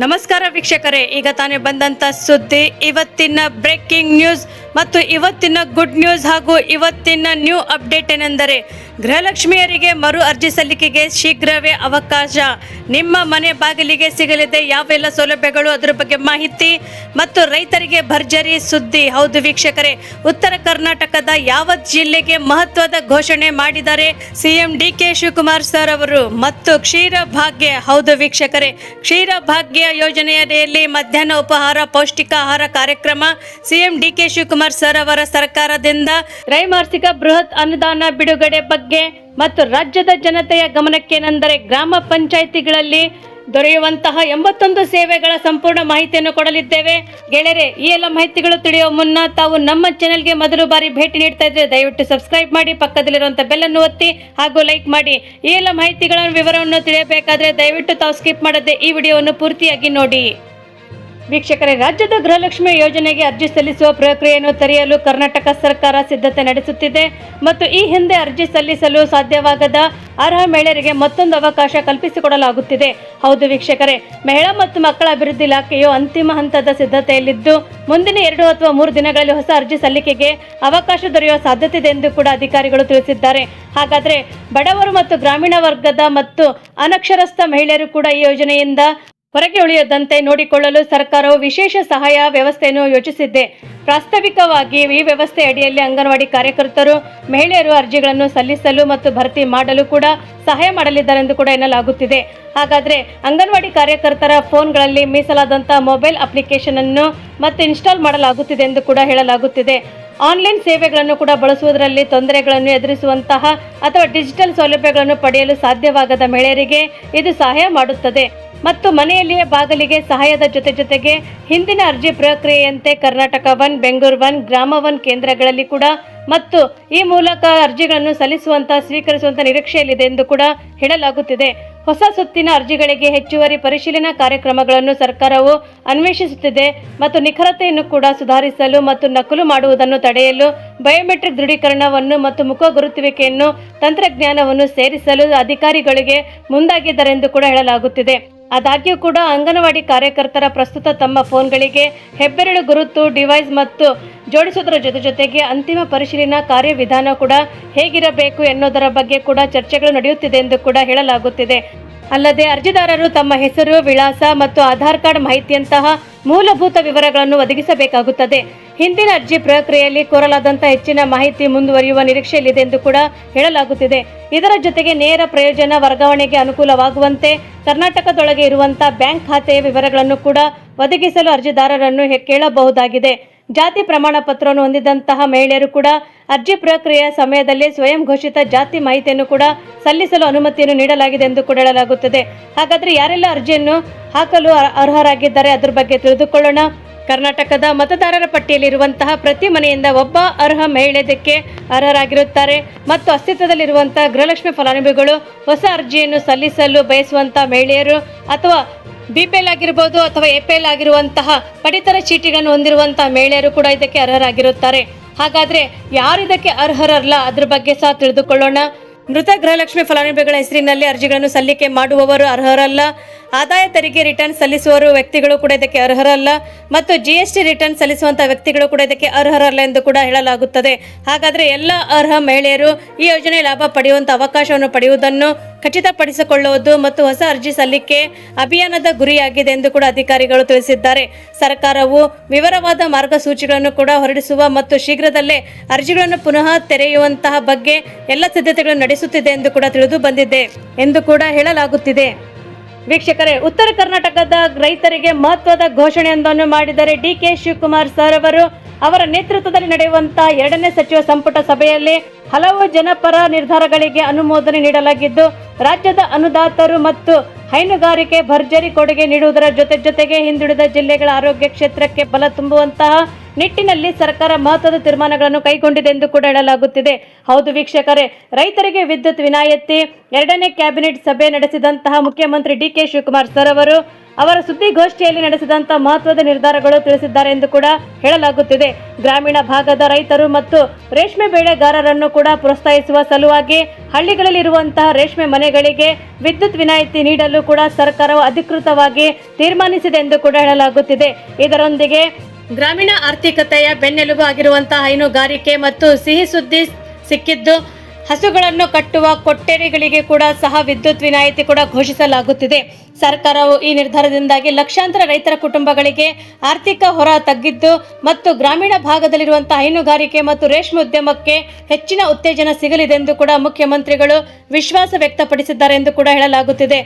ನಮಸ್ಕಾರ ವೀಕ್ಷಕರೇ, ಈಗ ತಾನೇ ಬಂದಂತ ಸುದ್ದಿ, ಇವತ್ತಿನ ಬ್ರೇಕಿಂಗ್ ನ್ಯೂಸ್ ಮತ್ತು ಇವತ್ತಿನ ಗುಡ್ ನ್ಯೂಸ್ ಹಾಗೂ ಇವತ್ತಿನ ನ್ಯೂ ಅಪ್ಡೇಟ್ ಏನೆಂದರೆ ಗೃಹಲಕ್ಷ್ಮಿಯರಿಗೆ ಮರು ಅರ್ಜಿ ಸಲ್ಲಿಕೆಗೆ ಶೀಘ್ರವೇ ಅವಕಾಶ. ನಿಮ್ಮ ಮನೆ ಬಾಗಿಲಿಗೆ ಸಿಗಲಿದೆ ಯಾವೆಲ್ಲ ಸೌಲಭ್ಯಗಳು, ಅದರ ಬಗ್ಗೆ ಮಾಹಿತಿ ಮತ್ತು ರೈತರಿಗೆ ಭರ್ಜರಿ ಸುದ್ದಿ. ಹೌದು ವೀಕ್ಷಕರೇ, ಉತ್ತರ ಕರ್ನಾಟಕದ ಯಾವ ಜಿಲ್ಲೆಗೆ ಮಹತ್ವದ ಘೋಷಣೆ ಮಾಡಿದ್ದಾರೆ ಸಿಎಂ ಡಿ.ಕೆ. ಶಿವಕುಮಾರ್ ಸರ್ ಅವರು. ಮತ್ತು ಕ್ಷೀರ ಭಾಗ್ಯ, ಹೌದು ವೀಕ್ಷಕರೇ, ಕ್ಷೀರ ಭಾಗ್ಯ ಯೋಜನೆಯಡಿಯಲ್ಲಿ ಮಧ್ಯಾಹ್ನ ಉಪಹಾರ ಪೌಷ್ಟಿಕ ಆಹಾರ ಕಾರ್ಯಕ್ರಮ ಸಿಎಂ ಡಿ.ಕೆ. ಶಿವಕುಮಾರ್ ಸರ್ ಅವರ ಸರ್ಕಾರದಿಂದ ತ್ರೈಮಾಸಿಕ ಬೃಹತ್ ಅನುದಾನ ಬಿಡುಗಡೆ ಬಗ್ಗೆ ಮತ್ತು ರಾಜ್ಯದ ಜನತೆಯ ಗಮನಕ್ಕೇನೆಂದರೆ ಗ್ರಾಮ ಪಂಚಾಯಿತಿಗಳಲ್ಲಿ ದೊರೆಯುವಂತಹ 81 ಸೇವೆಗಳ ಸಂಪೂರ್ಣ ಮಾಹಿತಿಯನ್ನು ಕೊಡಲಿದ್ದೇವೆ. ಗೆಳೆಯರೆ, ಈ ಎಲ್ಲ ಮಾಹಿತಿಗಳು ತಿಳಿಯುವ ಮುನ್ನ ತಾವು ನಮ್ಮ ಚಾನೆಲ್ಗೆ ಮೊದಲು ಬಾರಿ ಭೇಟಿ ನೀಡ್ತಾ ಇದ್ರೆ ದಯವಿಟ್ಟು ಸಬ್ಸ್ಕ್ರೈಬ್ ಮಾಡಿ, ಪಕ್ಕದಲ್ಲಿರುವಂತಹ ಬೆಲ್ ಅನ್ನು ಒತ್ತಿ ಹಾಗೂ ಲೈಕ್ ಮಾಡಿ. ಈ ಎಲ್ಲ ಮಾಹಿತಿಗಳ ವಿವರವನ್ನು ತಿಳಿಯಬೇಕಾದ್ರೆ ದಯವಿಟ್ಟು ತಾವು ಸ್ಕಿಪ್ ಮಾಡದೆ ಈ ವಿಡಿಯೋವನ್ನು ಪೂರ್ತಿಯಾಗಿ ನೋಡಿ. ವೀಕ್ಷಕರೇ, ರಾಜ್ಯದ ಗೃಹಲಕ್ಷ್ಮಿ ಯೋಜನೆಗೆ ಅರ್ಜಿ ಸಲ್ಲಿಸುವ ಪ್ರಕ್ರಿಯೆಯನ್ನು ತೆರೆಯಲು ಕರ್ನಾಟಕ ಸರ್ಕಾರ ಸಿದ್ಧತೆ ನಡೆಸುತ್ತಿದೆ ಮತ್ತು ಈ ಹಿಂದೆ ಅರ್ಜಿ ಸಲ್ಲಿಸಲು ಸಾಧ್ಯವಾಗದ ಅರ್ಹ ಮಹಿಳೆಯರಿಗೆ ಮತ್ತೊಂದು ಅವಕಾಶ ಕಲ್ಪಿಸಿಕೊಡಲಾಗುತ್ತಿದೆ. ಹೌದು ವೀಕ್ಷಕರೇ, ಮಹಿಳಾ ಮತ್ತು ಮಕ್ಕಳ ಅಭಿವೃದ್ಧಿ ಇಲಾಖೆಯು ಅಂತಿಮ ಹಂತದ ಸಿದ್ಧತೆಯಲ್ಲಿದ್ದು ಮುಂದಿನ 2 ಅಥವಾ 3 ದಿನಗಳಲ್ಲಿ ಹೊಸ ಅರ್ಜಿ ಸಲ್ಲಿಕೆಗೆ ಅವಕಾಶ ದೊರೆಯುವ ಸಾಧ್ಯತೆ ಇದೆ ಎಂದು ಕೂಡ ಅಧಿಕಾರಿಗಳು ತಿಳಿಸಿದ್ದಾರೆ. ಹಾಗಾದರೆ ಬಡವರು ಮತ್ತು ಗ್ರಾಮೀಣ ವರ್ಗದ ಮತ್ತು ಅನಕ್ಷರಸ್ಥ ಮಹಿಳೆಯರು ಕೂಡ ಈ ಯೋಜನೆಯಿಂದ ಹೊರಗೆ ಉಳಿಯದಂತೆ ನೋಡಿಕೊಳ್ಳಲು ಸರ್ಕಾರವು ವಿಶೇಷ ಸಹಾಯ ವ್ಯವಸ್ಥೆಯನ್ನು ಯೋಜಿಸಿದೆ. ಪ್ರಾಸ್ತಾವಿಕವಾಗಿ ಈ ವ್ಯವಸ್ಥೆ ಅಡಿಯಲ್ಲಿ ಅಂಗನವಾಡಿ ಕಾರ್ಯಕರ್ತರು ಮಹಿಳೆಯರು ಅರ್ಜಿಗಳನ್ನು ಸಲ್ಲಿಸಲು ಮತ್ತು ಭರ್ತಿ ಮಾಡಲು ಕೂಡ ಸಹಾಯ ಮಾಡಲಿದ್ದಾರೆ ಎಂದು ಕೂಡ ಎನ್ನಲಾಗುತ್ತಿದೆ. ಹಾಗಾದರೆ ಅಂಗನವಾಡಿ ಕಾರ್ಯಕರ್ತರ ಫೋನ್ಗಳಲ್ಲಿ ಮೀಸಲಾದಂತಹ ಮೊಬೈಲ್ ಅಪ್ಲಿಕೇಶನ್ ಅನ್ನು ಮತ್ತು ಇನ್ಸ್ಟಾಲ್ ಮಾಡಲಾಗುತ್ತಿದೆ ಎಂದು ಕೂಡ ಹೇಳಲಾಗುತ್ತಿದೆ. ಆನ್ಲೈನ್ ಸೇವೆಗಳನ್ನು ಕೂಡ ಬಳಸುವುದರಲ್ಲಿ ತೊಂದರೆಗಳನ್ನು ಎದುರಿಸುವಂತಹ ಅಥವಾ ಡಿಜಿಟಲ್ ಸೌಲಭ್ಯಗಳನ್ನು ಪಡೆಯಲು ಸಾಧ್ಯವಾಗದ ಮಹಿಳೆಯರಿಗೆ ಇದು ಸಹಾಯ ಮಾಡುತ್ತದೆ ಮತ್ತು ಮನೆಯಲ್ಲಿಯೇ ಬಾಗಿಲಿಗೆ ಸಹಾಯದ ಜೊತೆಗೆ ಹಿಂದಿನ ಅರ್ಜಿ ಪ್ರಕ್ರಿಯೆಯಂತೆ ಕರ್ನಾಟಕ 1, ಬೆಂಗಳೂರು 1, ಗ್ರಾಮ 1 ಕೇಂದ್ರಗಳಲ್ಲಿ ಕೂಡ ಮತ್ತು ಈ ಮೂಲಕ ಅರ್ಜಿಗಳನ್ನು ಸ್ವೀಕರಿಸುವಂತ ನಿರೀಕ್ಷೆಯಲ್ಲಿದೆ ಎಂದು ಕೂಡ ಹೇಳಲಾಗುತ್ತಿದೆ. ಹೊಸ ಸುತ್ತಿನ ಅರ್ಜಿಗಳಿಗೆ ಹೆಚ್ಚುವರಿ ಪರಿಶೀಲನಾ ಕಾರ್ಯಕ್ರಮಗಳನ್ನು ಸರ್ಕಾರವು ಅನ್ವೇಷಿಸುತ್ತಿದೆ ಮತ್ತು ನಿಖರತೆಯನ್ನು ಕೂಡ ಸುಧಾರಿಸಲು ಮತ್ತು ನಕಲು ಮಾಡುವುದನ್ನು ತಡೆಯಲು ಬಯೋಮೆಟ್ರಿಕ್ ದೃಢೀಕರಣವನ್ನು ಮತ್ತು ಮುಖ ಗುರುತುವಿಕೆಯನ್ನು ತಂತ್ರಜ್ಞಾನವನ್ನು ಸೇರಿಸಲು ಅಧಿಕಾರಿಗಳಿಗೆ ಮುಂದಾಗಿದ್ದಾರೆ ಎಂದು ಕೂಡ ಹೇಳಲಾಗುತ್ತಿದೆ. ಆದಾಗ್ಯೂ ಕೂಡ ಅಂಗನವಾಡಿ ಕಾರ್ಯಕರ್ತರ ಪ್ರಸ್ತುತ ತಮ್ಮ ಫೋನ್ಗಳಿಗೆ ಹೆಬ್ಬೆರಳು ಗುರುತು ಡಿವೈಸ್ ಮತ್ತು ಜೋಡಿಸುವುದರ ಜೊತೆಗೆ ಅಂತಿಮ ಪರಿಶೀಲನಾ ಕಾರ್ಯವಿಧಾನ ಕೂಡ ಹೇಗಿರಬೇಕು ಎನ್ನುವುದರ ಬಗ್ಗೆ ಕೂಡ ಚರ್ಚೆಗಳು ನಡೆಯುತ್ತಿದೆ ಎಂದು ಕೂಡ ಹೇಳಲಾಗುತ್ತಿದೆ. ಅಲ್ಲದೆ ಅರ್ಜಿದಾರರು ತಮ್ಮ ಹೆಸರು, ವಿಳಾಸ ಮತ್ತು ಆಧಾರ್ ಕಾರ್ಡ್ ಮಾಹಿತಿಯಂತಹ ಮೂಲಭೂತ ವಿವರಗಳನ್ನು ಒದಗಿಸಬೇಕಾಗುತ್ತದೆ. ಹಿಂದಿನ ಅರ್ಜಿ ಪ್ರಕ್ರಿಯೆಯಲ್ಲಿ ಕೋರಲಾದಂತಹ ಹೆಚ್ಚಿನ ಮಾಹಿತಿ ಮುಂದುವರಿಯುವ ನಿರೀಕ್ಷೆಯಲ್ಲಿದೆ ಎಂದು ಕೂಡ ಹೇಳಲಾಗುತ್ತಿದೆ. ಇದರ ಜೊತೆಗೆ ನೇರ ಪ್ರಯೋಜನ ವರ್ಗಾವಣೆಗೆ ಅನುಕೂಲವಾಗುವಂತೆ ಕರ್ನಾಟಕದೊಳಗೆ ಇರುವಂತಹ ಬ್ಯಾಂಕ್ ಖಾತೆಯ ವಿವರಗಳನ್ನು ಕೂಡ ಒದಗಿಸಲು ಅರ್ಜಿದಾರರನ್ನು ಕೇಳಬಹುದಾಗಿದೆ. ಜಾತಿ ಪ್ರಮಾಣ ಪತ್ರವನ್ನು ಹೊಂದಿದಂತಹ ಮಹಿಳೆಯರು ಕೂಡ ಅರ್ಜಿ ಪ್ರಕ್ರಿಯೆಯ ಸಮಯದಲ್ಲಿ ಸ್ವಯಂ ಘೋಷಿತ ಜಾತಿ ಮಾಹಿತಿಯನ್ನು ಕೂಡ ಸಲ್ಲಿಸಲು ಅನುಮತಿಯನ್ನು ನೀಡಲಾಗಿದೆ ಎಂದು ಕೂಡ ಹೇಳಲಾಗುತ್ತದೆ. ಹಾಗಾದರೆ ಯಾರೆಲ್ಲ ಅರ್ಜಿಯನ್ನು ಹಾಕಲು ಅರ್ಹರಾಗಿದ್ದಾರೆ ಅದರ ಬಗ್ಗೆ ತಿಳಿದುಕೊಳ್ಳೋಣ. ಕರ್ನಾಟಕದ ಮತದಾರರ ಪಟ್ಟಿಯಲ್ಲಿರುವಂತಹ ಪ್ರತಿ ಮನೆಯಿಂದ ಒಬ್ಬ ಅರ್ಹ ಮಹಿಳೆ ಇದಕ್ಕೆ ಅರ್ಹರಾಗಿರುತ್ತಾರೆ ಮತ್ತು ಅಸ್ತಿತ್ವದಲ್ಲಿರುವಂತಹ ಗೃಹಲಕ್ಷ್ಮಿ ಫಲಾನುಭವಿಗಳು ಹೊಸ ಅರ್ಜಿಯನ್ನು ಸಲ್ಲಿಸಲು ಬಯಸುವಂತಹ ಮಹಿಳೆಯರು ಅಥವಾ ಬಿಪಿಎಲ್ ಆಗಿರಬಹುದು ಅಥವಾ ಎಪಿಎಲ್ ಆಗಿರುವಂತಹ ಪಡಿತರ ಚೀಟಿಗಳನ್ನು ಹೊಂದಿರುವಂತಹ ಮಹಿಳೆಯರು ಕೂಡ ಇದಕ್ಕೆ ಅರ್ಹರಾಗಿರುತ್ತಾರೆ. ಹಾಗಾದ್ರೆ ಯಾರು ಇದಕ್ಕೆ ಅರ್ಹರಲ್ಲ ಅದ್ರ ಬಗ್ಗೆ ಸಹ ತಿಳಿದುಕೊಳ್ಳೋಣ. ಮೃತ ಗೃಹಲಕ್ಷ್ಮಿ ಫಲಾನುಭವಿಗಳ ಹೆಸರಿನಲ್ಲಿ ಅರ್ಜಿಗಳನ್ನು ಸಲ್ಲಿಕೆ ಮಾಡುವವರು ಅರ್ಹರಲ್ಲ. ಆದಾಯ ತೆರಿಗೆ ರಿಟರ್ನ್ ಸಲ್ಲಿಸುವ ವ್ಯಕ್ತಿಗಳು ಕೂಡ ಇದಕ್ಕೆ ಅರ್ಹರಲ್ಲ ಮತ್ತು GST ರಿಟರ್ನ್ ಸಲ್ಲಿಸುವಂತಹ ವ್ಯಕ್ತಿಗಳು ಕೂಡ ಇದಕ್ಕೆ ಅರ್ಹರಲ್ಲ ಎಂದು ಕೂಡ ಹೇಳಲಾಗುತ್ತದೆ. ಹಾಗಾದರೆ ಎಲ್ಲ ಅರ್ಹ ಮಹಿಳೆಯರು ಈ ಯೋಜನೆ ಲಾಭ ಪಡೆಯುವಂಥ ಅವಕಾಶವನ್ನು ಪಡೆಯುವುದನ್ನು ಖಚಿತಪಡಿಸಿಕೊಳ್ಳುವುದು ಮತ್ತು ಹೊಸ ಅರ್ಜಿ ಸಲ್ಲಿಕೆ ಅಭಿಯಾನದ ಗುರಿಯಾಗಿದೆ ಎಂದು ಕೂಡ ಅಧಿಕಾರಿಗಳು ತಿಳಿಸಿದ್ದಾರೆ. ಸರ್ಕಾರವು ವಿವರವಾದ ಮಾರ್ಗಸೂಚಿಗಳನ್ನು ಕೂಡ ಹೊರಡಿಸುವ ಮತ್ತು ಶೀಘ್ರದಲ್ಲೇ ಅರ್ಜಿಗಳನ್ನು ಪುನಃ ತೆರೆಯುವಂತಹ ಬಗ್ಗೆ ಎಲ್ಲ ಸಿದ್ಧತೆಗಳನ್ನು ನಡೆಸುತ್ತಿದೆ ಎಂದು ಕೂಡ ತಿಳಿದು ಬಂದಿದೆ ಎಂದು ಕೂಡ ಹೇಳಲಾಗುತ್ತಿದೆ. ವೀಕ್ಷಕರೇ, ಉತ್ತರ ಕರ್ನಾಟಕದ ರೈತರಿಗೆ ಮಹತ್ವದ ಘೋಷಣೆಯೊಂದನ್ನು ಮಾಡಿದ್ದಾರೆ ಡಿ.ಕೆ. ಶಿವಕುಮಾರ್ ಸರ್ ಅವರು. ಅವರ ನೇತೃತ್ವದಲ್ಲಿ ನಡೆಯುವಂತಹ 2ನೇ ಸಚಿವ ಸಂಪುಟ ಸಭೆಯಲ್ಲಿ ಹಲವು ಜನಪರ ನಿರ್ಧಾರಗಳಿಗೆ ಅನುಮೋದನೆ ನೀಡಲಾಗಿದ್ದು ರಾಜ್ಯದ ಅನ್ನದಾತರು ಮತ್ತು ಹೈನುಗಾರಿಕೆ ಭರ್ಜರಿ ಕೊಡುಗೆ ನೀಡುವುದರ ಜೊತೆಗೆ ಹಿಂದುಳಿದ ಜಿಲ್ಲೆಗಳ ಆರೋಗ್ಯ ಕ್ಷೇತ್ರಕ್ಕೆ ಬಲ ತುಂಬುವಂತಹ ನಿಟ್ಟಿನಲ್ಲಿ ಸರ್ಕಾರ ಮಹತ್ವದ ತೀರ್ಮಾನಗಳನ್ನು ಕೈಗೊಂಡಿದೆ ಎಂದು ಕೂಡ ಹೇಳಲಾಗುತ್ತಿದೆ. ಹೌದು ವೀಕ್ಷಕರೇ, ರೈತರಿಗೆ ವಿದ್ಯುತ್ ವಿನಾಯಿತಿ 2ನೇ ಕ್ಯಾಬಿನೆಟ್ ಸಭೆ ನಡೆಸಿದಂತಹ ಮುಖ್ಯಮಂತ್ರಿ ಡಿ.ಕೆ. ಶಿವಕುಮಾರ್ ಸರ್ ಅವರು ಅವರ ಸುದ್ದಿಗೋಷ್ಠಿಯಲ್ಲಿ ನಡೆಸಿದಂತಹ ಮಹತ್ವದ ನಿರ್ಧಾರಗಳು ತಿಳಿಸಿದ್ದಾರೆ ಎಂದು ಕೂಡ ಹೇಳಲಾಗುತ್ತಿದೆ. ಗ್ರಾಮೀಣ ಭಾಗದ ರೈತರು ಮತ್ತು ರೇಷ್ಮೆ ಬೆಳೆಗಾರರನ್ನು ಕೂಡ ಪ್ರೋತ್ಸಾಹಿಸುವ ಸಲುವಾಗಿ ಹಳ್ಳಿಗಳಲ್ಲಿರುವಂತಹ ರೇಷ್ಮೆ ಮನೆಗಳಿಗೆ ವಿದ್ಯುತ್ ವಿನಾಯಿತಿ ನೀಡಲು ಕೂಡ ಸರ್ಕಾರವು ಅಧಿಕೃತವಾಗಿ ತೀರ್ಮಾನಿಸಿದೆ ಎಂದು ಕೂಡ ಹೇಳಲಾಗುತ್ತಿದೆ. ಇದರೊಂದಿಗೆ ಗ್ರಾಮೀಣ ಆರ್ಥಿಕತೆಯ ಬೆನ್ನೆಲುಬು ಆಗಿರುವಂತಹ ಹೈನುಗಾರಿಕೆ ಮತ್ತು ಸಿಹಿ ಸುದ್ದಿ ಸಿಕ್ಕಿದ್ದು, ಹಸುಗಳನ್ನು ಕಟ್ಟುವ ಕೊಟ್ಟೆರಿಗಳಿಗೆ ಕೂಡ ಸಹ ವಿದ್ಯುತ್ ವಿನಾಯಿತಿ ಕೂಡ ಘೋಷಿಸಲಾಗುತ್ತಿದೆ. ಸರ್ಕಾರವು ಈ ನಿರ್ಧಾರದಿಂದಾಗಿ ಲಕ್ಷಾಂತರ ರೈತರ ಕುಟುಂಬಗಳಿಗೆ ಆರ್ಥಿಕ ಹೊರ ತಗ್ಗಿದ್ದು ಮತ್ತು ಗ್ರಾಮೀಣ ಭಾಗದಲ್ಲಿರುವಂತಹ ಹೈನುಗಾರಿಕೆ ಮತ್ತು ರೇಷ್ಮೆ ಉದ್ಯಮಕ್ಕೆ ಹೆಚ್ಚಿನ ಉತ್ತೇಜನ ಸಿಗಲಿದೆ ಎಂದು ಕೂಡ ಮುಖ್ಯಮಂತ್ರಿಗಳು ವಿಶ್ವಾಸ ವ್ಯಕ್ತಪಡಿಸಿದ್ದಾರೆ ಎಂದು ಕೂಡ ಹೇಳಲಾಗುತ್ತಿದೆ.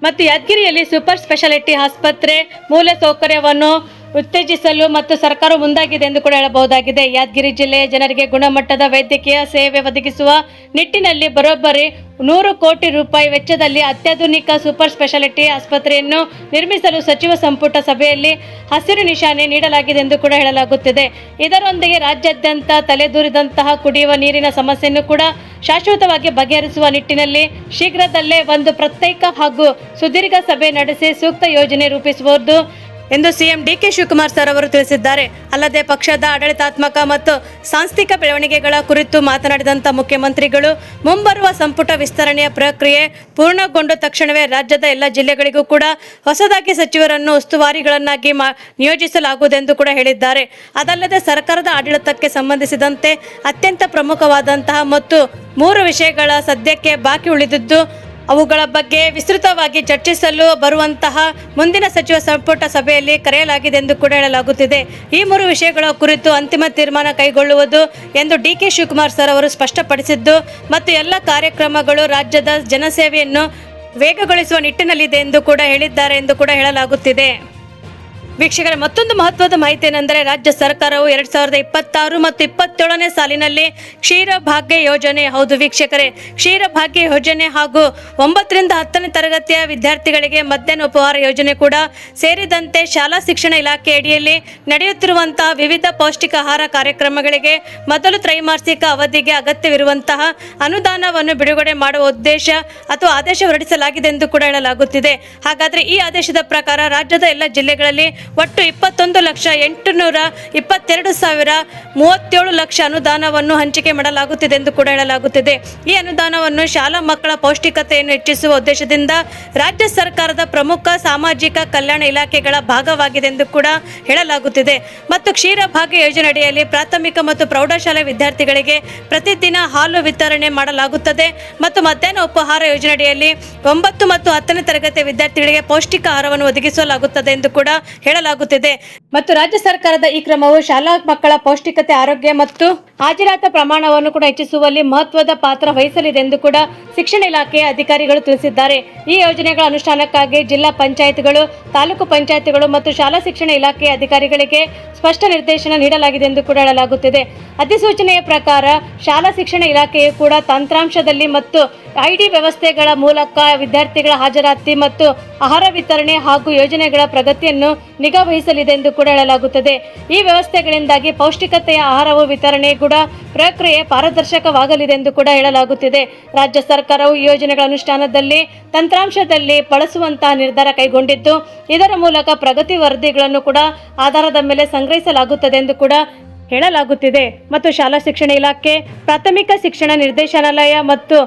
ಮತ್ತು ಯಾದಗಿರಿಯಲ್ಲಿ ಸೂಪರ್ ಸ್ಪೆಷಾಲಿಟಿ ಆಸ್ಪತ್ರೆ ಮೂಲಸೌಕರ್ಯವನ್ನು ಉತ್ತೇಜಿಸಲು ಮತ್ತು ಸರ್ಕಾರ ಮುಂದಾಗಿದೆ ಎಂದು ಕೂಡ ಹೇಳಬಹುದಾಗಿದೆ. ಯಾದಗಿರಿ ಜಿಲ್ಲೆಯ ಜನರಿಗೆ ಗುಣಮಟ್ಟದ ವೈದ್ಯಕೀಯ ಸೇವೆ ಒದಗಿಸುವ ನಿಟ್ಟಿನಲ್ಲಿ ಬರೋಬ್ಬರಿ 100 ಕೋಟಿ ರೂಪಾಯಿ ವೆಚ್ಚದಲ್ಲಿ ಅತ್ಯಾಧುನಿಕ ಸೂಪರ್ ಸ್ಪೆಷಾಲಿಟಿ ಆಸ್ಪತ್ರೆಯನ್ನು ನಿರ್ಮಿಸಲು ಸಚಿವ ಸಂಪುಟ ಸಭೆಯಲ್ಲಿ ಹಸಿರು ನಿಶಾನೆ ನೀಡಲಾಗಿದೆ ಎಂದು ಕೂಡ ಹೇಳಲಾಗುತ್ತಿದೆ. ಇದರೊಂದಿಗೆ ರಾಜ್ಯಾದ್ಯಂತ ತಲೆದೂರಿದಂತಹ ಕುಡಿಯುವ ನೀರಿನ ಸಮಸ್ಯೆಯನ್ನು ಕೂಡ ಶಾಶ್ವತವಾಗಿ ಬಗೆಹರಿಸುವ ನಿಟ್ಟಿನಲ್ಲಿ ಶೀಘ್ರದಲ್ಲೇ ಒಂದು ಪ್ರತ್ಯೇಕ ಹಾಗೂ ಸುದೀರ್ಘ ಸಭೆ ನಡೆಸಿ ಸೂಕ್ತ ಯೋಜನೆ ರೂಪಿಸುವುದು ಎಂದು ಸಿಎಂ ಡಿ.ಕೆ. ಶಿವಕುಮಾರ್ ಸರ್ ಅವರು ತಿಳಿಸಿದ್ದಾರೆ. ಅಲ್ಲದೆ ಪಕ್ಷದ ಆಡಳಿತಾತ್ಮಕ ಮತ್ತು ಸಾಂಸ್ಥಿಕ ಬೆಳವಣಿಗೆಗಳ ಕುರಿತು ಮಾತನಾಡಿದಂಥ ಮುಖ್ಯಮಂತ್ರಿಗಳು ಮುಂಬರುವ ಸಂಪುಟ ವಿಸ್ತರಣೆಯ ಪ್ರಕ್ರಿಯೆ ಪೂರ್ಣಗೊಂಡ ತಕ್ಷಣವೇ ರಾಜ್ಯದ ಎಲ್ಲ ಜಿಲ್ಲೆಗಳಿಗೂ ಕೂಡ ಹೊಸದಾಗಿ ಸಚಿವರನ್ನು ಉಸ್ತುವಾರಿಗಳನ್ನಾಗಿ ನಿಯೋಜಿಸಲಾಗುವುದೆಂದು ಕೂಡ ಹೇಳಿದ್ದಾರೆ. ಅದಲ್ಲದೆ ಸರ್ಕಾರದ ಆಡಳಿತಕ್ಕೆ ಸಂಬಂಧಿಸಿದಂತೆ ಅತ್ಯಂತ ಪ್ರಮುಖವಾದಂತಹ ಮತ್ತು 3 ವಿಷಯಗಳ ಸದ್ಯಕ್ಕೆ ಬಾಕಿ ಉಳಿದಿದ್ದು, ಅವುಗಳ ಬಗ್ಗೆ ವಿಸ್ತೃತವಾಗಿ ಚರ್ಚಿಸಲು ಬರುವಂತಹ ಮುಂದಿನ ಸಚಿವ ಸಂಪುಟ ಸಭೆಯಲ್ಲಿ ಕರೆಯಲಾಗಿದೆ ಎಂದು ಕೂಡ ಹೇಳಲಾಗುತ್ತಿದೆ. ಈ 3 ವಿಷಯಗಳ ಕುರಿತು ಅಂತಿಮ ತೀರ್ಮಾನ ಕೈಗೊಳ್ಳುವುದು ಎಂದು ಡಿ.ಕೆ. ಶಿವಕುಮಾರ್ ಸರ್ ಅವರು ಸ್ಪಷ್ಟಪಡಿಸಿದ್ದು, ಮತ್ತು ಎಲ್ಲ ಕಾರ್ಯಕ್ರಮಗಳು ರಾಜ್ಯದ ಜನಸೇವೆಯನ್ನು ವೇಗಗೊಳಿಸುವ ನಿಟ್ಟಿನಲ್ಲಿದೆ ಎಂದು ಕೂಡ ಹೇಳಿದ್ದಾರೆ ಎಂದು ಕೂಡ ಹೇಳಲಾಗುತ್ತಿದೆ. ವೀಕ್ಷಕರ ಮತ್ತೊಂದು ಮಹತ್ವದ ಮಾಹಿತಿ ಏನೆಂದರೆ, ರಾಜ್ಯ ಸರ್ಕಾರವು 2026 ಮತ್ತು 27ನೇ ಸಾಲಿನಲ್ಲಿ ಕ್ಷೀರ ಭಾಗ್ಯ ಯೋಜನೆ, ಹೌದು ವೀಕ್ಷಕರೇ, ಕ್ಷೀರ ಭಾಗ್ಯ ಯೋಜನೆ ಹಾಗೂ 9 ರಿಂದ 10ನೇ ತರಗತಿಯ ವಿದ್ಯಾರ್ಥಿಗಳಿಗೆ ಮಧ್ಯಾಹ್ನ ಉಪಹಾರ ಯೋಜನೆ ಕೂಡ ಸೇರಿದಂತೆ ಶಾಲಾ ಶಿಕ್ಷಣ ಇಲಾಖೆ ಅಡಿಯಲ್ಲಿ ನಡೆಯುತ್ತಿರುವಂತಹ ವಿವಿಧ ಪೌಷ್ಟಿಕ ಆಹಾರ ಕಾರ್ಯಕ್ರಮಗಳಿಗೆ ಮೊದಲು ತ್ರೈಮಾಸಿಕ ಅವಧಿಗೆ ಅಗತ್ಯವಿರುವಂತಹ ಅನುದಾನವನ್ನು ಬಿಡುಗಡೆ ಮಾಡುವ ಉದ್ದೇಶ ಅಥವಾ ಆದೇಶ ಹೊರಡಿಸಲಾಗಿದೆ ಎಂದು ಕೂಡ ಹೇಳಲಾಗುತ್ತಿದೆ. ಹಾಗಾದರೆ ಈ ಆದೇಶದ ಪ್ರಕಾರ ರಾಜ್ಯದ ಎಲ್ಲ ಜಿಲ್ಲೆಗಳಲ್ಲಿ ಒಟ್ಟು 21,822,037 ಲಕ್ಷ ಅನುದಾನವನ್ನು ಹಂಚಿಕೆ ಮಾಡಲಾಗುತ್ತಿದೆ ಎಂದು ಕೂಡ ಹೇಳಲಾಗುತ್ತಿದೆ. ಈ ಅನುದಾನವನ್ನು ಶಾಲಾ ಮಕ್ಕಳ ಪೌಷ್ಟಿಕತೆಯನ್ನು ಹೆಚ್ಚಿಸುವ ಉದ್ದೇಶದಿಂದ ರಾಜ್ಯ ಸರ್ಕಾರದ ಪ್ರಮುಖ ಸಾಮಾಜಿಕ ಕಲ್ಯಾಣ ಇಲಾಖೆಗಳ ಭಾಗವಾಗಿದೆ ಎಂದು ಕೂಡ ಹೇಳಲಾಗುತ್ತಿದೆ. ಮತ್ತು ಕ್ಷೀರ ಭಾಗ್ಯ ಯೋಜನೆ ಅಡಿಯಲ್ಲಿ ಪ್ರಾಥಮಿಕ ಮತ್ತು ಪ್ರೌಢಶಾಲೆ ವಿದ್ಯಾರ್ಥಿಗಳಿಗೆ ಪ್ರತಿದಿನ ಹಾಲು ವಿತರಣೆ ಮಾಡಲಾಗುತ್ತದೆ ಮತ್ತು ಮಧ್ಯಾಹ್ನ ಉಪಹಾರ ಯೋಜನೆ ಅಡಿಯಲ್ಲಿ 9 ಮತ್ತು 10ನೇ ತರಗತಿಯ ವಿದ್ಯಾರ್ಥಿಗಳಿಗೆ ಪೌಷ್ಟಿಕ ಆಹಾರವನ್ನು ಒದಗಿಸಲಾಗುತ್ತದೆ ಎಂದು ಕೂಡ ಹೇಳಲಾಗುತ್ತಿದೆ. ಮತ್ತು ರಾಜ್ಯ ಸರ್ಕಾರದ ಈ ಕ್ರಮವು ಶಾಲಾ ಮಕ್ಕಳ ಪೌಷ್ಟಿಕತೆ, ಆರೋಗ್ಯ ಮತ್ತು ಹಾಜರಾತಿ ಪ್ರಮಾಣವನ್ನು ಕೂಡ ಹೆಚ್ಚಿಸುವಲ್ಲಿ ಮಹತ್ವದ ಪಾತ್ರ ವಹಿಸಲಿದೆ ಎಂದು ಕೂಡ ಶಿಕ್ಷಣ ಇಲಾಖೆಯ ಅಧಿಕಾರಿಗಳು ತಿಳಿಸಿದ್ದಾರೆ. ಈ ಯೋಜನೆಗಳ ಅನುಷ್ಠಾನಕ್ಕಾಗಿ ಜಿಲ್ಲಾ ಪಂಚಾಯತ್ಗಳು, ತಾಲೂಕು ಪಂಚಾಯತ್ಗಳು ಮತ್ತು ಶಾಲಾ ಶಿಕ್ಷಣ ಇಲಾಖೆಯ ಅಧಿಕಾರಿಗಳಿಗೆ ಸ್ಪಷ್ಟ ನಿರ್ದೇಶನ ನೀಡಲಾಗಿದೆ ಎಂದು ಕೂಡ ಹೇಳಲಾಗುತ್ತಿದೆ. ಅಧಿಸೂಚನೆಯ ಪ್ರಕಾರ ಶಾಲಾ ಶಿಕ್ಷಣ ಇಲಾಖೆಯು ಕೂಡ ತಂತ್ರಾಂಶದಲ್ಲಿ ಮತ್ತು ಐಡಿ ವ್ಯವಸ್ಥೆಗಳ ಮೂಲಕ ವಿದ್ಯಾರ್ಥಿಗಳ ಹಾಜರಾತಿ ಮತ್ತು ಆಹಾರ ವಿತರಣೆ ಹಾಗೂ ಯೋಜನೆಗಳ ಪ್ರಗತಿಯನ್ನು ನಿಗಾ ವಹಿಸಲಿದೆ ಎಂದು ಕೂಡ ಹೇಳಲಾಗುತ್ತದೆ. ಈ ವ್ಯವಸ್ಥೆಗಳಿಂದಾಗಿ ಪೌಷ್ಟಿಕತೆಯ ಆಹಾರವು ವಿತರಣೆ ಕೂಡ ಪ್ರಕ್ರಿಯೆ ಪಾರದರ್ಶಕವಾಗಲಿದೆ ಎಂದು ಕೂಡ ಹೇಳಲಾಗುತ್ತಿದೆ. ರಾಜ್ಯ ಸರ್ಕಾರವು ಈ ಯೋಜನೆಗಳ ಅನುಷ್ಠಾನದಲ್ಲಿ ತಂತ್ರಾಂಶದಲ್ಲಿ ಬಳಸುವಂತಹ ನಿರ್ಧಾರ ಕೈಗೊಂಡಿದ್ದು, ಇದರ ಮೂಲಕ ಪ್ರಗತಿ ವರದಿಗಳನ್ನು ಕೂಡ ಆಧಾರದ ಮೇಲೆ ಸಂಗ್ರಹಿಸಲಾಗುತ್ತದೆ ಎಂದು ಕೂಡ ಹೇಳಲಾಗುತ್ತಿದೆ. ಮತ್ತು ಶಾಲಾ ಶಿಕ್ಷಣ ಇಲಾಖೆ, ಪ್ರಾಥಮಿಕ ಶಿಕ್ಷಣ ನಿರ್ದೇಶನಾಲಯ ಮತ್ತು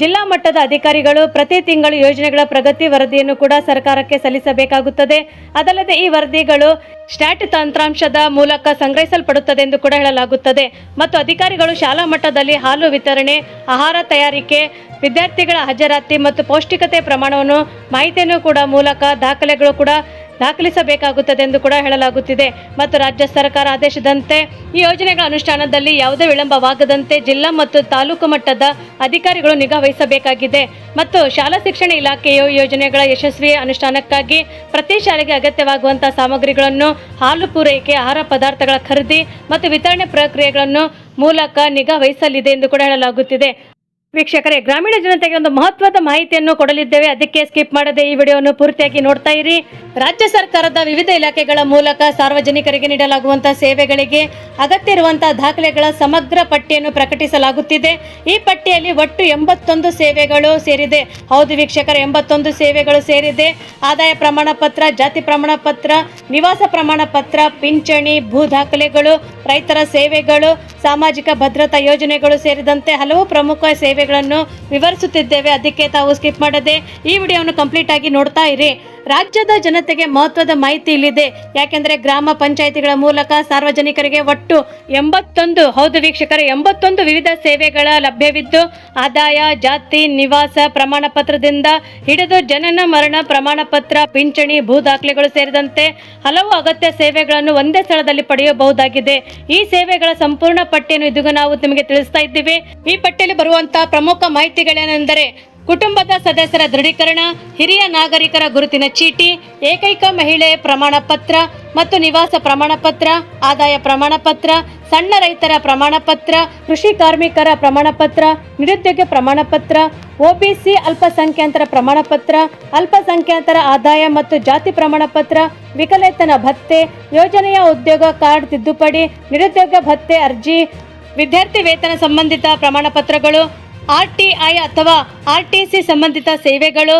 ಜಿಲ್ಲಾ ಮಟ್ಟದ ಅಧಿಕಾರಿಗಳು ಪ್ರತಿ ತಿಂಗಳು ಯೋಜನೆಗಳ ಪ್ರಗತಿ ವರದಿಯನ್ನು ಕೂಡ ಸರ್ಕಾರಕ್ಕೆ ಸಲ್ಲಿಸಬೇಕಾಗುತ್ತದೆ. ಅದಲ್ಲದೆ ಈ ವರದಿಗಳು ಸ್ಟ್ಯಾಟ್ ತಂತ್ರಾಂಶದ ಮೂಲಕ ಸಂಗ್ರಹಿಸಲ್ಪಡುತ್ತದೆ ಎಂದು ಕೂಡ ಹೇಳಲಾಗುತ್ತದೆ. ಮತ್ತು ಅಧಿಕಾರಿಗಳು ಶಾಲಾ ಮಟ್ಟದಲ್ಲಿ ಹಾಲು ವಿತರಣೆ, ಆಹಾರ ತಯಾರಿಕೆ, ವಿದ್ಯಾರ್ಥಿಗಳ ಹಾಜರಾತಿ ಮತ್ತು ಪೌಷ್ಟಿಕತೆ ಪ್ರಮಾಣವನ್ನು ಮಾಹಿತಿಯನ್ನು ಕೂಡ ಮೂಲಕ ದಾಖಲೆಗಳು ಕೂಡ ದಾಖಲಿಸಬೇಕಾಗುತ್ತದೆ ಎಂದು ಕೂಡ ಹೇಳಲಾಗುತ್ತಿದೆ. ಮತ್ತು ರಾಜ್ಯ ಸರ್ಕಾರ ಆದೇಶದಂತೆ ಈ ಯೋಜನೆಗಳ ಅನುಷ್ಠಾನದಲ್ಲಿ ಯಾವುದೇ ವಿಳಂಬವಾಗದಂತೆ ಜಿಲ್ಲಾ ಮತ್ತು ತಾಲೂಕು ಮಟ್ಟದ ಅಧಿಕಾರಿಗಳು ನಿಗಾ ವಹಿಸಬೇಕಾಗಿದೆ. ಮತ್ತು ಶಾಲಾ ಶಿಕ್ಷಣ ಇಲಾಖೆಯು ಯೋಜನೆಗಳ ಯಶಸ್ವಿ ಅನುಷ್ಠಾನಕ್ಕಾಗಿ ಪ್ರತಿ ಶಾಲೆಗೆ ಅಗತ್ಯವಾಗುವಂತಹ ಸಾಮಗ್ರಿಗಳನ್ನು, ಹಾಲು ಪೂರೈಕೆ, ಆಹಾರ ಪದಾರ್ಥಗಳ ಖರೀದಿ ಮತ್ತು ವಿತರಣೆ ಪ್ರಕ್ರಿಯೆಗಳನ್ನು ಮೂಲಕ ನಿಗಾ ವಹಿಸಲಿದೆ ಎಂದು ಕೂಡ ಹೇಳಲಾಗುತ್ತಿದೆ. ವೀಕ್ಷಕರೇ, ಗ್ರಾಮೀಣ ಜನತೆಗೆ ಒಂದು ಮಹತ್ವದ ಮಾಹಿತಿಯನ್ನು ಕೊಡಲಿದ್ದೇವೆ. ಅದಕ್ಕೆ ಸ್ಕಿಪ್ ಮಾಡದೆ ಈ ವಿಡಿಯೋವನ್ನು ಪೂರ್ತಿಯಾಗಿ ನೋಡ್ತಾ ಇರಿ. ರಾಜ್ಯ ಸರ್ಕಾರದ ವಿವಿಧ ಇಲಾಖೆಗಳ ಮೂಲಕ ಸಾರ್ವಜನಿಕರಿಗೆ ನೀಡಲಾಗುವಂತಹ ಸೇವೆಗಳಿಗೆ ಅಗತ್ಯ ಇರುವಂತಹ ದಾಖಲೆಗಳ ಸಮಗ್ರ ಪಟ್ಟಿಯನ್ನು ಪ್ರಕಟಿಸಲಾಗುತ್ತಿದೆ. ಈ ಪಟ್ಟಿಯಲ್ಲಿ ಒಟ್ಟು 81 ಸೇವೆಗಳು ಸೇರಿದೆ. ಹೌದು ವೀಕ್ಷಕರೇ, 81 ಸೇವೆಗಳು ಸೇರಿದೆ. ಆದಾಯ ಪ್ರಮಾಣ ಪತ್ರ, ಜಾತಿ ಪ್ರಮಾಣ ಪತ್ರ, ನಿವಾಸ ಪ್ರಮಾಣ ಪತ್ರ, ಪಿಂಚಣಿ, ಭೂ ದಾಖಲೆಗಳು, ರೈತರ ಸೇವೆಗಳು, ಸಾಮಾಜಿಕ ಭದ್ರತಾ ಯೋಜನೆಗಳು ಸೇರಿದಂತೆ ಹಲವು ಪ್ರಮುಖ ಸೇವೆಗಳನ್ನು ವಿವರಿಸುತ್ತಿದ್ದೇವೆ. ಅದಕ್ಕೆ ತಾವು ಸ್ಕಿಪ್ ಮಾಡದೆ ಈ ವಿಡಿಯೋವನ್ನು ಕಂಪ್ಲೀಟ್ ಆಗಿ ನೋಡ್ತಾ ಇರಿ. ರಾಜ್ಯದ ಜನತೆಗೆ ಮಹತ್ವದ ಮಾಹಿತಿ ಇಲ್ಲಿದೆ. ಯಾಕೆಂದ್ರೆ ಗ್ರಾಮ ಪಂಚಾಯಿತಿಗಳ ಮೂಲಕ ಸಾರ್ವಜನಿಕರಿಗೆ ಒಟ್ಟು 81, ಹೌದು ವೀಕ್ಷಕರೇ, 81 ವಿವಿಧ ಸೇವೆಗಳ ಲಭ್ಯವಿದ್ದು, ಆದಾಯ, ಜಾತಿ, ನಿವಾಸ ಪ್ರಮಾಣ ಪತ್ರದಿಂದ ಹಿಡಿದು ಜನನ ಮರಣ ಪ್ರಮಾಣ ಪತ್ರ, ಪಿಂಚಣಿ, ಭೂ ದಾಖಲೆಗಳು ಸೇರಿದಂತೆ ಹಲವು ಅಗತ್ಯ ಸೇವೆಗಳನ್ನು ಒಂದೇ ಸ್ಥಳದಲ್ಲಿ ಪಡೆಯಬಹುದಾಗಿದೆ. ಈ ಸೇವೆಗಳ ಸಂಪೂರ್ಣ ಪಟ್ಟಿಯನ್ನು ಇದೀಗ ನಾವು ನಿಮಗೆ ತಿಳಿಸ್ತಾ ಇದ್ದೀವಿ. ಈ ಪಟ್ಟಿಯಲ್ಲಿ ಬರುವಂತಹ ಪ್ರಮುಖ ಮಾಹಿತಿಗಳೇನೆಂದರೆ ಕುಟುಂಬದ ಸದಸ್ಯರ ದೃಢೀಕರಣ, ಹಿರಿಯ ನಾಗರಿಕರ ಗುರುತಿನ ಚೀಟಿ, ಏಕೈಕ ಮಹಿಳೆ ಪ್ರಮಾಣ ಪತ್ರ ಮತ್ತು ನಿವಾಸ ಪ್ರಮಾಣ ಪತ್ರ, ಆದಾಯ ಪ್ರಮಾಣ ಪತ್ರ, ಸಣ್ಣ ರೈತರ ಪ್ರಮಾಣ ಪತ್ರ, ಕೃಷಿ ಕಾರ್ಮಿಕರ ಪ್ರಮಾಣ ಪತ್ರ, ನಿರುದ್ಯೋಗ ಪ್ರಮಾಣ ಪತ್ರ, ಒಬಿಸಿ ಅಲ್ಪಸಂಖ್ಯಾತರ ಪ್ರಮಾಣ ಪತ್ರ, ಅಲ್ಪಸಂಖ್ಯಾತರ ಆದಾಯ ಮತ್ತು ಜಾತಿ ಪ್ರಮಾಣ ಪತ್ರ, ವಿಕಲೇತನ ಭತ್ಯೆ, ಯೋಜನೆಯ ಉದ್ಯೋಗ ಕಾರ್ಡ್ ತಿದ್ದುಪಡಿ, ನಿರುದ್ಯೋಗ ಭತ್ಯೆ ಅರ್ಜಿ, ವಿದ್ಯಾರ್ಥಿ ವೇತನ ಸಂಬಂಧಿತ ಪ್ರಮಾಣ ಪತ್ರಗಳು, RTI ಅಥವಾ RTC ಸಂಬಂಧಿತ ಸೇವೆಗಳು,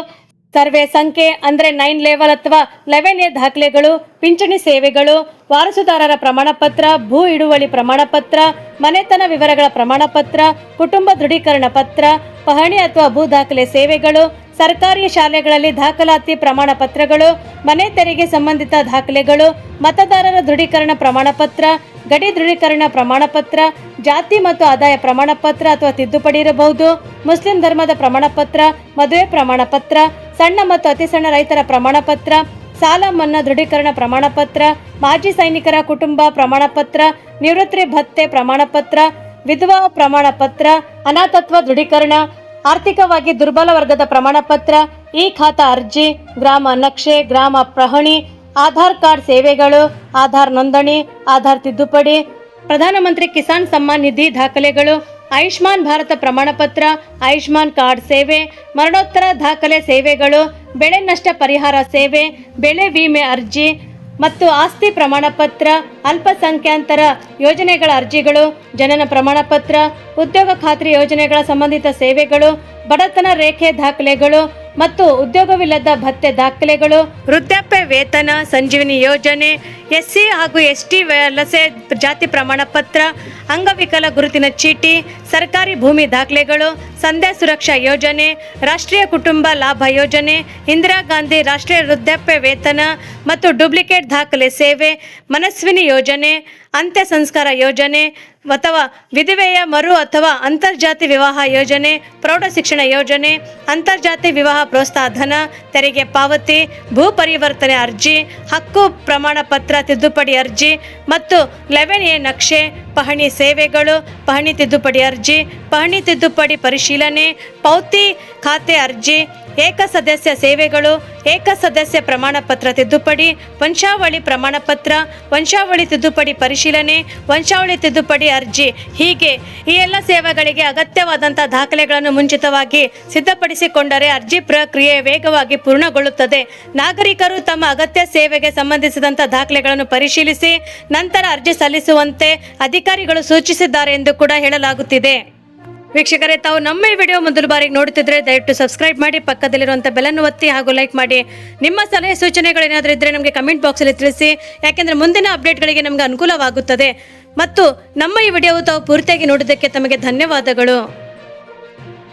ಸರ್ವೆ ಸಂಖ್ಯೆ ಅಂದರೆ 9 ಲೆವೆಲ್ ಅಥವಾ 11A ದಾಖಲೆಗಳು, ಪಿಂಚಣಿ ಸೇವೆಗಳು, ವಾರಸುದಾರರ ಪ್ರಮಾಣ ಪತ್ರ, ಭೂ ಹಿಡುವಳಿ ಪ್ರಮಾಣ ಪತ್ರ, ಮನೆತನ ವಿವರಗಳ ಪ್ರಮಾಣ ಪತ್ರ, ಕುಟುಂಬ ದೃಢೀಕರಣ ಪತ್ರ, ಪಹಣಿ ಅಥವಾ ಭೂ ದಾಖಲೆ ಸೇವೆಗಳು, ಸರ್ಕಾರಿ ಶಾಲೆಗಳಲ್ಲಿ ದಾಖಲಾತಿ ಪ್ರಮಾಣ ಪತ್ರಗಳು, ಮನೆ ತೆರಿಗೆ ಸಂಬಂಧಿತ ದಾಖಲೆಗಳು, ಮತದಾರರ ದೃಢೀಕರಣ ಪ್ರಮಾಣ ಪತ್ರ, ಗಡಿ ದೃಢೀಕರಣ ಪ್ರಮಾಣ ಪತ್ರ, ಜಾತಿ ಮತ್ತು ಆದಾಯ ಪ್ರಮಾಣ ಪತ್ರ ಅಥವಾ ತಿದ್ದುಪಡಿ ಇರಬಹುದು, ಮುಸ್ಲಿಂ ಧರ್ಮದ ಪ್ರಮಾಣ ಪತ್ರ, ಮದುವೆ ಪ್ರಮಾಣ ಪತ್ರ, ಸಣ್ಣ ಮತ್ತು ಅತಿ ಸಣ್ಣ ರೈತರ ಪ್ರಮಾಣ ಪತ್ರ, ಸಾಲ ಮನ್ನಾ ದೃಢೀಕರಣ ಪ್ರಮಾಣ ಪತ್ರ, ಮಾಜಿ ಸೈನಿಕರ ಕುಟುಂಬ ಪ್ರಮಾಣ ಪತ್ರ, ನಿವೃತ್ತಿ ಭತ್ಯೆ ಪ್ರಮಾಣ ಪತ್ರ, ವಿಧವಾ ಪ್ರಮಾಣ ಪತ್ರ, ಅನಾಥತ್ವ ದೃಢೀಕರಣ, ಆರ್ಥಿಕವಾಗಿ ದುರ್ಬಲ ವರ್ಗದ ಪ್ರಮಾಣ ಪತ್ರ, ಈ ಖಾತಾ ಅರ್ಜಿ, ಗ್ರಾಮ ನಕ್ಷೆ, ಗ್ರಾಮ ಪಹಣಿ, ಆಧಾರ್ ಕಾರ್ಡ್ ಸೇವೆಗಳು, ಆಧಾರ್ ನೋಂದಣಿ, ಆಧಾರ್ ತಿದ್ದುಪಡಿ, ಪ್ರಧಾನಮಂತ್ರಿ ಕಿಸಾನ್ ಸಮ್ಮಾನ್ ನಿಧಿ ದಾಖಲೆಗಳು, ಆಯುಷ್ಮಾನ್ ಭಾರತ ಪ್ರಮಾಣ ಪತ್ರ, ಆಯುಷ್ಮಾನ್ ಕಾರ್ಡ್ ಸೇವೆ, ಮರಣೋತ್ತರ ದಾಖಲೆ ಸೇವೆಗಳು, ಬೆಳೆ ನಷ್ಟ ಪರಿಹಾರ ಸೇವೆ, ಬೆಳೆ ವಿಮೆ ಅರ್ಜಿ ಮತ್ತು ಆಸ್ತಿ ಪ್ರಮಾಣ ಪತ್ರ, ಅಲ್ಪಸಂಖ್ಯಾತರ ಯೋಜನೆಗಳ ಅರ್ಜಿಗಳು, ಜನನ ಪ್ರಮಾಣ ಪತ್ರ, ಉದ್ಯೋಗ ಖಾತ್ರಿ ಯೋಜನೆಗಳ ಸಂಬಂಧಿತ ಸೇವೆಗಳು, ಬಡತನ ರೇಖೆ ದಾಖಲೆಗಳು ಮತ್ತು ಉದ್ಯೋಗವಿಲ್ಲದ ಭತ್ಯೆ ದಾಖಲೆಗಳು, ವೃದ್ಧಾಪ್ಯ ವೇತನ, ಸಂಜೀವಿನಿ ಯೋಜನೆ, SC ಹಾಗೂ ST ವಲಸೆ ಜಾತಿ ಪ್ರಮಾಣ ಪತ್ರ, ಅಂಗವಿಕಲ ಗುರುತಿನ ಚೀಟಿ, ಸರ್ಕಾರಿ ಭೂಮಿ ದಾಖಲೆಗಳು, ಸಂಧ್ಯಾ ಸುರಕ್ಷಾ ಯೋಜನೆ, ರಾಷ್ಟ್ರೀಯ ಕುಟುಂಬ ಲಾಭ ಯೋಜನೆ, ಇಂದಿರಾ ಗಾಂಧಿ ರಾಷ್ಟ್ರೀಯ ವೃದ್ಧಾಪ್ಯ ವೇತನ ಮತ್ತು ಡೂಪ್ಲಿಕೇಟ್ ದಾಖಲೆ ಸೇವೆ, ಮನಸ್ವಿನಿ ಯೋಜನೆ, ಅಂತ್ಯ ಸಂಸ್ಕಾರ ಯೋಜನೆ ಅಥವಾ ವಿಧವೆಯ ಮರು ಅಥವಾ ಅಂತರ್ಜಾತಿ ವಿವಾಹ ಯೋಜನೆ, ಪ್ರೌಢ ಶಿಕ್ಷಣ ಯೋಜನೆ, ಅಂತರ್ಜಾತಿ ವಿವಾಹ ಪ್ರೋತ್ಸಾಹ ಧನ, ತೆರಿಗೆ ಪಾವತಿ, ಭೂ ಪರಿವರ್ತನೆ ಅರ್ಜಿ, ಹಕ್ಕು ಪ್ರಮಾಣ ಪತ್ರ ತಿದ್ದುಪಡಿ ಅರ್ಜಿ ಮತ್ತು 11A ನಕ್ಷೆ, ಪಹಣಿ ಸೇವೆಗಳು, ಪಹಣಿ ತಿದ್ದುಪಡಿ ಅರ್ಜಿ, ಪಹಣಿ ತಿದ್ದುಪಡಿ ಪರಿಶೀಲನೆ, ಪೌತಿ ಖಾತೆ ಅರ್ಜಿ, ಏಕ ಸದಸ್ಯ ಸೇವೆಗಳು, ಏಕ ಸದಸ್ಯ ಪ್ರಮಾಣ ಪತ್ರ ತಿದ್ದುಪಡಿ, ವಂಶಾವಳಿ ಪ್ರಮಾಣ ಪತ್ರ, ವಂಶಾವಳಿ ತಿದ್ದುಪಡಿ ಪರಿಶೀಲನೆ, ವಂಶಾವಳಿ ತಿದ್ದುಪಡಿ ಅರ್ಜಿ. ಹೀಗೆ ಈ ಎಲ್ಲ ಸೇವೆಗಳಿಗೆ ಅಗತ್ಯವಾದಂತಹ ದಾಖಲೆಗಳನ್ನು ಮುಂಚಿತವಾಗಿ ಸಿದ್ಧಪಡಿಸಿಕೊಂಡರೆ ಅರ್ಜಿ ಪ್ರಕ್ರಿಯೆ ವೇಗವಾಗಿ ಪೂರ್ಣಗೊಳ್ಳುತ್ತದೆ. ನಾಗರಿಕರು ತಮ್ಮ ಅಗತ್ಯ ಸೇವೆಗೆ ಸಂಬಂಧಿಸಿದಂತಹ ದಾಖಲೆಗಳನ್ನು ಪರಿಶೀಲಿಸಿ ನಂತರ ಅರ್ಜಿ ಸಲ್ಲಿಸುವಂತೆ ಅಧಿಕಾರಿಗಳು ಸೂಚಿಸಿದ್ದಾರೆ ಎಂದು ಕೂಡ ಹೇಳಲಾಗುತ್ತಿದೆ. ವೀಕ್ಷಕರೇ, ತಾವು ನಮ್ಮ ಈ ವಿಡಿಯೋ ಮೊದಲ ಬಾರಿಗೆ ನೋಡುತ್ತಿದ್ರೆ ದಯವಿಟ್ಟು ಸಬ್ಸ್ಕ್ರೈಬ್ ಮಾಡಿ, ಪಕ್ಕದಲ್ಲಿರುವಂಥ ಬೆಲ್ಲನ್ನು ಒತ್ತಿ ಹಾಗೂ ಲೈಕ್ ಮಾಡಿ. ನಿಮ್ಮ ಸಲಹೆ ಸೂಚನೆಗಳು ಏನಾದರೂ ಇದ್ದರೆ ನಮಗೆ ಕಮೆಂಟ್ ಬಾಕ್ಸಲ್ಲಿ ತಿಳಿಸಿ. ಯಾಕೆಂದರೆ ಮುಂದಿನ ಅಪ್ಡೇಟ್ಗಳಿಗೆ ನಮಗೆ ಅನುಕೂಲವಾಗುತ್ತದೆ. ಮತ್ತು ನಮ್ಮ ಈ ವಿಡಿಯೋವು ತಾವು ಪೂರ್ತಿಯಾಗಿ ನೋಡಿದ್ದಕ್ಕೆ ತಮಗೆ ಧನ್ಯವಾದಗಳು.